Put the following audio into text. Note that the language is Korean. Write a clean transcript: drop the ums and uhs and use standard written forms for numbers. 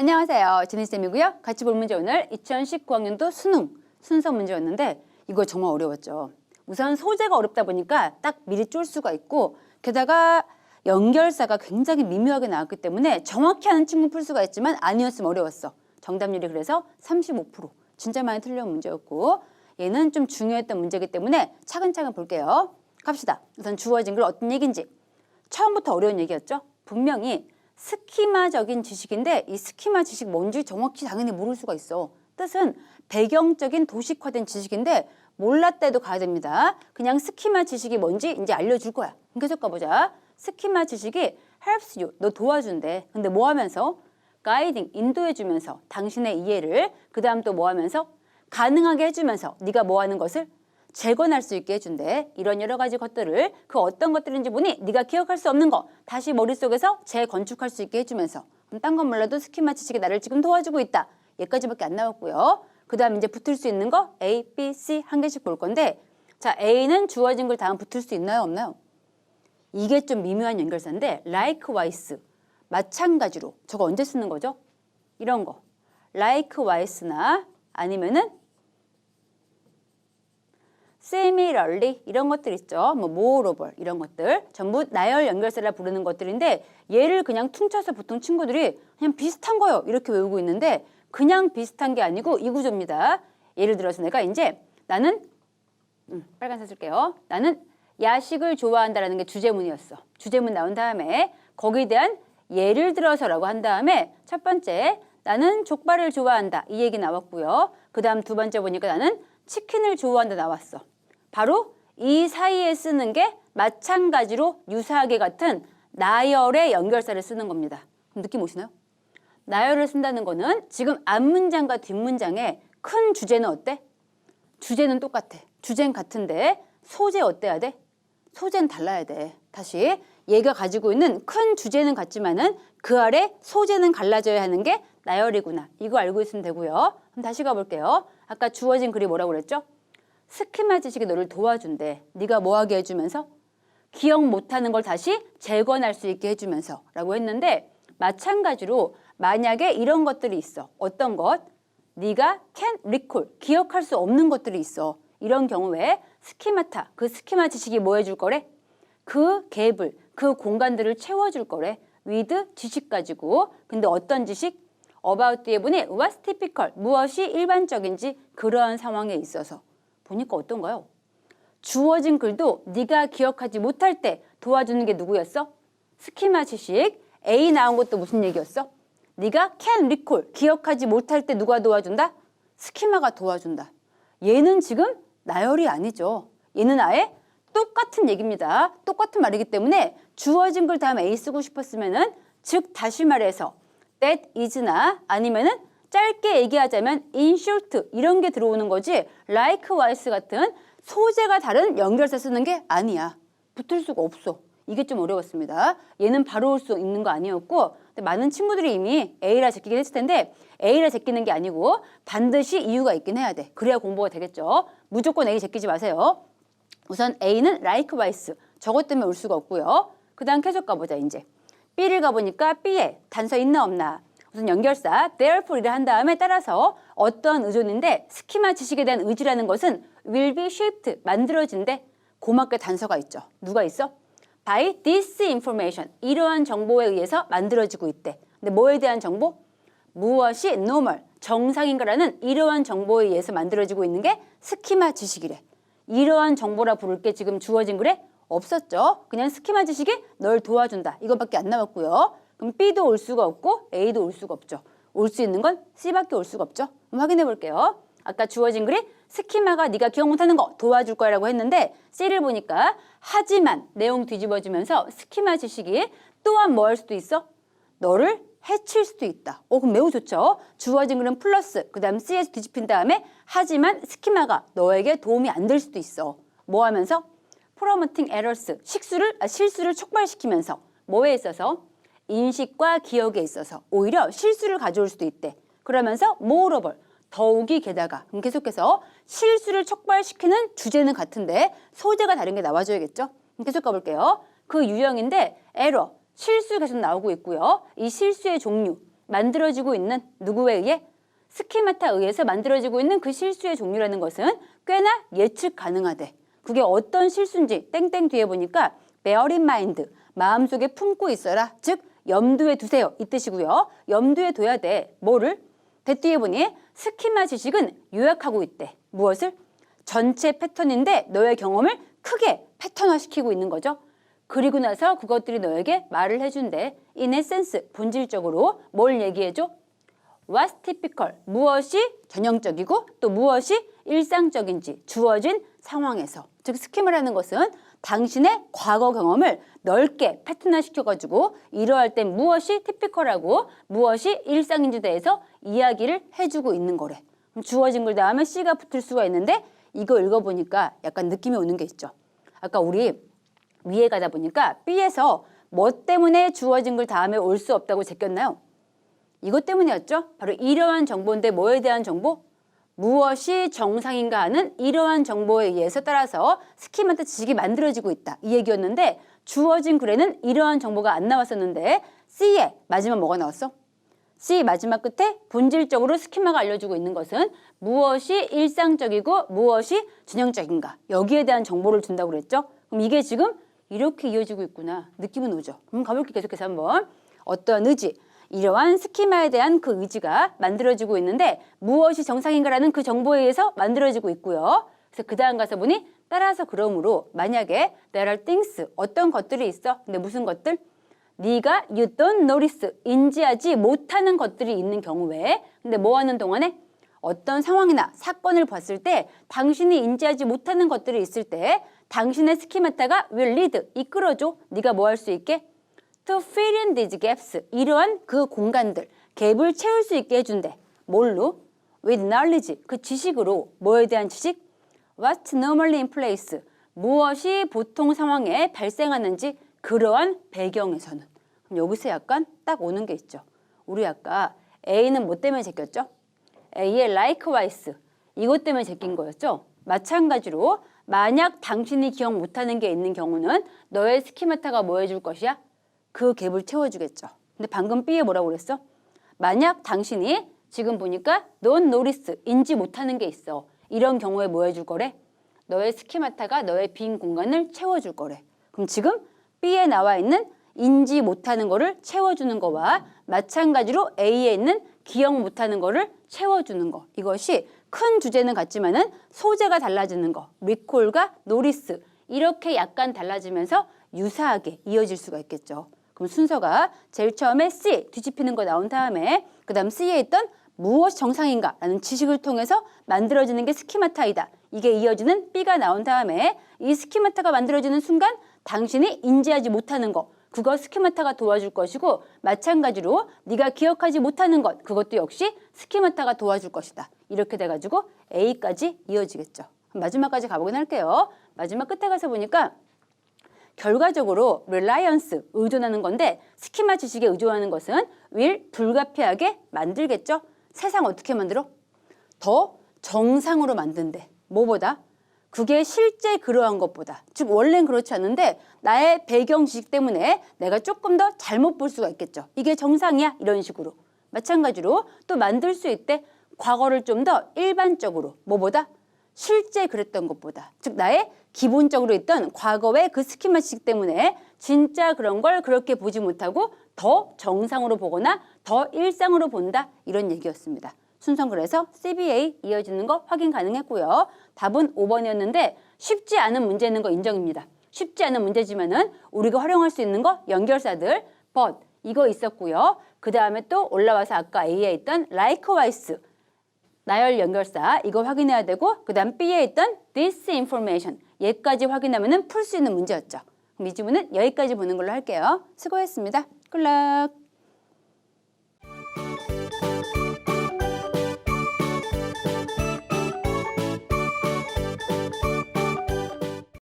안녕하세요. 지니쌤이고요. 같이 볼 문제 오늘 2019학년도 수능 순서 문제였는데 이거 정말 어려웠죠. 우선 소재가 어렵다 보니까 딱 미리 쫄 수가 있고 게다가 연결사가 굉장히 미묘하게 나왔기 때문에 정확히 아는 친구는 풀 수가 있지만 아니었으면 어려웠어. 정답률이 그래서 35%. 진짜 많이 틀려온 문제였고 얘는 좀 중요했던 문제이기 때문에 차근차근 볼게요. 갑시다. 우선 주어진 글 어떤 얘기인지. 처음부터 어려운 얘기였죠. 분명히 스키마적인 지식인데 이 스키마 지식 뭔지 정확히 당연히 모를 수가 있어. 뜻은 배경적인 도식화된 지식인데 몰랐다 해도 가야 됩니다. 그냥 스키마 지식이 뭔지 이제 알려줄 거야. 계속 가보자. 스키마 지식이 helps you, 너 도와준대. 근데 뭐 하면서? guiding, 인도해주면서 당신의 이해를 그 다음 또 뭐 하면서? 가능하게 해주면서 네가 뭐 하는 것을 재건할 수 있게 해준대. 이런 여러 가지 것들을 그 어떤 것들인지 보니 네가 기억할 수 없는 거 다시 머릿속에서 재건축할 수 있게 해주면서 그럼 딴 건 몰라도 스키마 지식이 나를 지금 도와주고 있다. 얘까지밖에 안 나왔고요. 그 다음 이제 붙을 수 있는 거 A, B, C 한 개씩 볼 건데 자 A는 주어진 글 다음 붙을 수 있나요 없나요? 이게 좀 미묘한 연결사인데 likewise 마찬가지로 저거 언제 쓰는 거죠? 이런 거 likewise나 아니면은 similarly 이런 것들 있죠. 뭐 moreover 이런 것들 전부 나열 연결사라 부르는 것들인데 얘를 그냥 퉁쳐서 보통 친구들이 그냥 비슷한 거요 이렇게 외우고 있는데 그냥 비슷한 게 아니고 이 구조입니다. 예를 들어서 내가 이제 나는 빨간색 쓸게요. 나는 야식을 좋아한다라는 게 주제문이었어. 주제문 나온 다음에 거기에 대한 예를 들어서라고 한 다음에 첫 번째 나는 족발을 좋아한다 이 얘기 나왔고요. 그 다음 두 번째 보니까 나는 치킨을 좋아한다 나왔어. 바로 이 사이에 쓰는 게 마찬가지로 유사하게 같은 나열의 연결사를 쓰는 겁니다. 느낌 오시나요? 나열을 쓴다는 거는 지금 앞문장과 뒷문장의 큰 주제는 어때? 주제는 똑같아. 주제는 같은데 소재 어때야 돼? 소재는 달라야 돼. 다시 얘가 가지고 있는 큰 주제는 같지만은 그 아래 소재는 갈라져야 하는 게 나열이구나. 이거 알고 있으면 되고요. 그럼 다시 가볼게요. 아까 주어진 글이 뭐라고 그랬죠? 스키마 지식이 너를 도와준대. 네가 뭐 하게 해주면서? 기억 못하는 걸 다시 재건할 수 있게 해주면서 라고 했는데 마찬가지로 만약에 이런 것들이 있어. 어떤 것? 네가 can recall, 기억할 수 없는 것들이 있어. 이런 경우에 스키마타, 그 스키마 지식이 뭐 해줄 거래? 그 갭을, 그 공간들을 채워줄 거래. with 지식 가지고. 근데 어떤 지식? about 뒤에 보니 what's typical, 무엇이 일반적인지 그러한 상황에 있어서. 보니까 어떤가요? 주어진 글도 네가 기억하지 못할 때 도와주는 게 누구였어? 스키마 지식. A 나온 것도 무슨 얘기였어? 네가 can recall, 기억하지 못할 때 누가 도와준다? 스키마가 도와준다. 얘는 지금 나열이 아니죠. 얘는 아예 똑같은 얘기입니다. 똑같은 말이기 때문에 주어진 글 다음에 A 쓰고 싶었으면은 즉 다시 말해서 that is나 아니면은 짧게 얘기하자면 in short 이런 게 들어오는 거지 likewise 같은 소재가 다른 연결사 쓰는 게 아니야. 붙을 수가 없어. 이게 좀 어려웠습니다. 얘는 바로 올 수 있는 거 아니었고 근데 많은 친구들이 이미 A라 제끼긴 했을 텐데 A라 제끼는 게 아니고 반드시 이유가 있긴 해야 돼. 그래야 공부가 되겠죠. 무조건 A 제끼지 마세요. 우선 A는 likewise 저것 때문에 올 수가 없고요. 그 다음 계속 가보자 이제. B를 가보니까 B에 단서 있나 없나. 우선 연결사 therefore를 한 다음에 따라서 어떠한 의존인데 스키마 지식에 대한 의지라는 것은 will be shaped 만들어진대. 고맙게 단서가 있죠. 누가 있어? by this information 이러한 정보에 의해서 만들어지고 있대. 근데 뭐에 대한 정보? 무엇이 normal 정상인가라는 이러한 정보에 의해서 만들어지고 있는 게 스키마 지식이래. 이러한 정보라 부를 게 지금 주어진 글에 없었죠. 그냥 스키마 지식이 널 도와준다. 이것밖에 안 나왔고요. 그럼 B도 올 수가 없고 A도 올 수가 없죠. 올 수 있는 건 C밖에 올 수가 없죠. 그럼 확인해 볼게요. 아까 주어진 글이 스키마가 네가 기억 못하는 거 도와줄 거라고 했는데 C를 보니까 하지만 내용 뒤집어지면서 스키마 지식이 또한 뭐 할 수도 있어? 너를 해칠 수도 있다. 그럼 매우 좋죠. 주어진 글은 플러스 그 다음 C에서 뒤집힌 다음에 하지만 스키마가 너에게 도움이 안 될 수도 있어. 뭐 하면서? promoting errors 실수를 촉발시키면서 뭐에 있어서? 인식과 기억에 있어서 오히려 실수를 가져올 수도 있대. 그러면서 moreover 더욱이 게다가 그럼 계속해서 실수를 촉발시키는 주제는 같은데 소재가 다른 게 나와줘야겠죠. 계속 가볼게요. 그 유형인데 에러 실수 계속 나오고 있고요. 이 실수의 종류 만들어지고 있는 누구에 의해? 스키마타에 의해서 만들어지고 있는 그 실수의 종류라는 것은 꽤나 예측 가능하대. 그게 어떤 실수인지 땡땡 뒤에 보니까 bear in mind, 마음속에 품고 있어라. 즉 염두에 두세요. 이 뜻이고요. 염두에 둬야 돼. 뭐를? 대 뒤에 보니 스키마 지식은 요약하고 있대. 무엇을? 전체 패턴인데 너의 경험을 크게 패턴화시키고 있는 거죠. 그리고 나서 그것들이 너에게 말을 해준대. In essence, 본질적으로 뭘 얘기해줘? What's typical, 무엇이 전형적이고 또 무엇이 일상적인지 주어진 상황에서. 즉 스키마라는 것은 당신의 과거 경험을 넓게 패턴화시켜가지고 이러할 땐 무엇이 티피컬하고 무엇이 일상인지에 대해서 이야기를 해주고 있는 거래. 그럼 주어진 글 다음에 C가 붙을 수가 있는데 이거 읽어보니까 약간 느낌이 오는 게 있죠. 아까 우리 위에 가다 보니까 B에서 뭐 때문에 주어진 글 다음에 올 수 없다고 제꼈나요? 이것 때문이었죠. 바로 이러한 정보인데 뭐에 대한 정보? 무엇이 정상인가 하는 이러한 정보에 의해서 따라서 스키마타 지식이 만들어지고 있다. 이 얘기였는데 주어진 글에는 이러한 정보가 안 나왔었는데 C에 마지막 뭐가 나왔어? C 마지막 끝에 본질적으로 스키마가 알려주고 있는 것은 무엇이 일상적이고 무엇이 전형적인가. 여기에 대한 정보를 준다고 그랬죠. 그럼 이게 지금 이렇게 이어지고 있구나. 느낌은 오죠. 그럼 가볼게요. 계속해서 한번. 어떠한 의지. 이러한 스키마에 대한 그 의지가 만들어지고 있는데 무엇이 정상인가라는 그 정보에 의해서 만들어지고 있고요. 그래서 그 다음 가서 보니 따라서 그러므로 만약에 there are things, 어떤 것들이 있어. 근데 무슨 것들? 네가 you don't notice, 인지하지 못하는 것들이 있는 경우에 근데 뭐 하는 동안에? 어떤 상황이나 사건을 봤을 때 당신이 인지하지 못하는 것들이 있을 때 당신의 스키마타가 will lead, 이끌어줘. 네가 뭐 할 수 있게? To fill in these gaps, 이러한 그 공간들, 갭을 채울 수 있게 해준대. 뭘로? With knowledge, 그 지식으로. 뭐에 대한 지식? What's normally in place, 무엇이 보통 상황에 발생하는지 그러한 배경에서는. 그럼 여기서 약간 딱 오는 게 있죠. 우리 아까 A는 뭐 때문에 제꼈죠? A의 likewise, 이것 때문에 제낀 거였죠. 마찬가지로 만약 당신이 기억 못하는 게 있는 경우는 너의 스키마타가 뭐 해줄 것이야? 그 갭을 채워주겠죠. 근데 방금 B에 뭐라고 그랬어? 만약 당신이 지금 보니까 don't notice, 인지 못하는 게 있어. 이런 경우에 뭐 해줄 거래? 너의 스키마타가 너의 빈 공간을 채워줄 거래. 그럼 지금 B에 나와 있는 인지 못하는 거를 채워주는 거와 마찬가지로 A에 있는 기억 못하는 거를 채워주는 거. 이것이 큰 주제는 같지만은 소재가 달라지는 거. recall과 notice, 이렇게 약간 달라지면서 유사하게 이어질 수가 있겠죠. 그럼 순서가 제일 처음에 C, 뒤집히는 거 나온 다음에 그 다음 C에 있던 무엇이 정상인가 라는 지식을 통해서 만들어지는 게 스키마타이다. 이게 이어지는 B가 나온 다음에 이 스키마타가 만들어지는 순간 당신이 인지하지 못하는 거, 그거 스키마타가 도와줄 것이고 마찬가지로 네가 기억하지 못하는 것, 그것도 역시 스키마타가 도와줄 것이다. 이렇게 돼가지고 A까지 이어지겠죠. 마지막까지 가보긴 할게요. 마지막 끝에 가서 보니까 결과적으로 reliance, 의존하는 건데 스키마 지식에 의존하는 것은 will, 불가피하게 만들겠죠. 세상 어떻게 만들어? 더 정상으로 만든대. 뭐보다? 그게 실제 그러한 것보다. 즉 원래는 그렇지 않은데 나의 배경 지식 때문에 내가 조금 더 잘못 볼 수가 있겠죠. 이게 정상이야? 이런 식으로. 마찬가지로 또 만들 수 있대. 과거를 좀 더 일반적으로. 뭐보다? 실제 그랬던 것보다. 즉 나의 기본적으로 있던 과거의 그 스키마 지식 때문에 진짜 그런 걸 그렇게 보지 못하고 더 정상으로 보거나 더 일상으로 본다. 이런 얘기였습니다. 순서는 그래서 CBA 이어지는 거 확인 가능했고요. 답은 5번이었는데 쉽지 않은 문제 있는 거 인정입니다. 쉽지 않은 문제지만은 우리가 활용할 수 있는 거 연결사들 but 이거 있었고요. 그 다음에 또 올라와서 아까 A에 있던 likewise 나열 연결사 이거 확인해야 되고 그 다음 B에 있던 this information 얘까지 확인하면 풀 수 있는 문제였죠. 그럼 이 지문은 여기까지 보는 걸로 할게요. 수고했습니다. 굿락.